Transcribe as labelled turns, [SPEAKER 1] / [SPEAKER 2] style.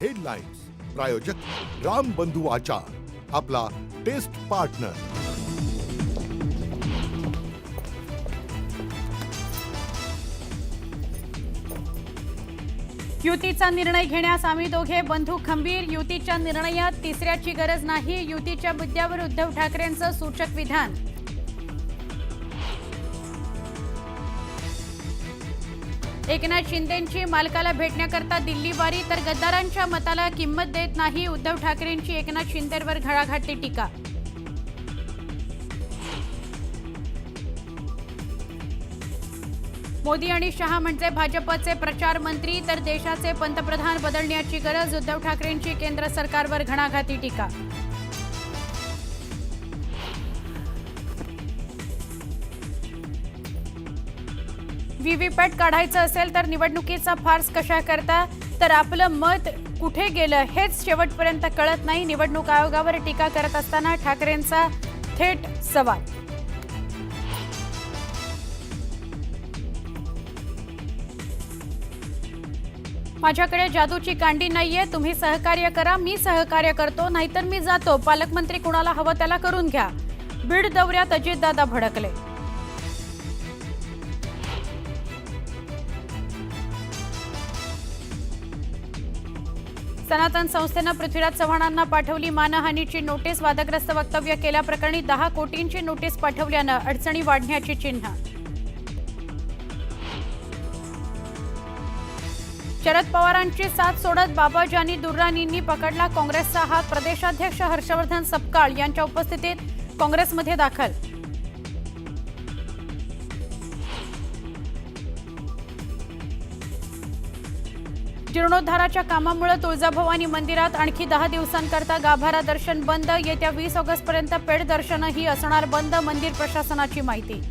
[SPEAKER 1] Headlines प्रायोजक राम बंधू आचार, आपला टेस्ट पार्टनर।
[SPEAKER 2] युतीचा निर्णय घेण्यास आम्ही दोघे बंधू खंबीर। युतीच्या निर्णयात तिसऱ्याची गरज नाही। युतीच्या मुद्द्यावर उद्धव ठाकरेंचं सूचक विधान। एकनाथ शिंदेंची मालकाला भेटण्याकरता दिल्ली वारी, तर गद्दारांच्या मताला किंमत देत नाही। उद्धव ठाकरेंची एकनाथ शिंदेंवर घणाघाती टीका। मोदी आणि शहा म्हणजे भाजपचे प्रचार मंत्री, तर देशाचे पंतप्रधान बदलण्याची गरज। उद्धव ठाकरेंची केंद्र सरकारवर घणाघाती टीका। व्हीव्हीपॅट काढायचं असेल तर निवडणुकीचा फार्स कशा करता, तर आपलं मत कुठे गेलं हेच शेवटपर्यंत कळत नाही। निवडणूक आयोगावर टीका करत असताना ठाकरेंचा थेट सवाल। माझ्याकडे जादूची कांडी नाहीये, तुम्ही सहकार्य करा, मी सहकार्य करतो, नाहीतर मी जातो। पालकमंत्री कुणाला हवं त्याला करून घ्या। बीड दौऱ्यात अजितदादा भडकले। सनातन संस्थेनं पृथ्वीराज चव्हाणांना पाठवली मानहानीची नोटीस। वादग्रस्त वक्तव्य केल्याप्रकरणी 10 कोटींची नोटीस पाठवल्यानं अडचणी वाढण्याची चिन्ह। शरद पवारांची साथ सोडत बाबाजानी दुर्राणींनी पकडला काँग्रेसचा हात। प्रदेशाध्यक्ष हर्षवर्धन सपकाळ यांच्या उपस्थितीत काँग्रेसमध्ये दाखल। जीर्णोद्धाराच्या कामामुळे तुळजाभवानी मंदिरात आणखी 10 दिवसांकरता गाभारा दर्शन बंद। येत्या 20 ऑगस्टपर्यंत पेड दर्शनही असणार बंद। मंदिर प्रशासनाची माहिती।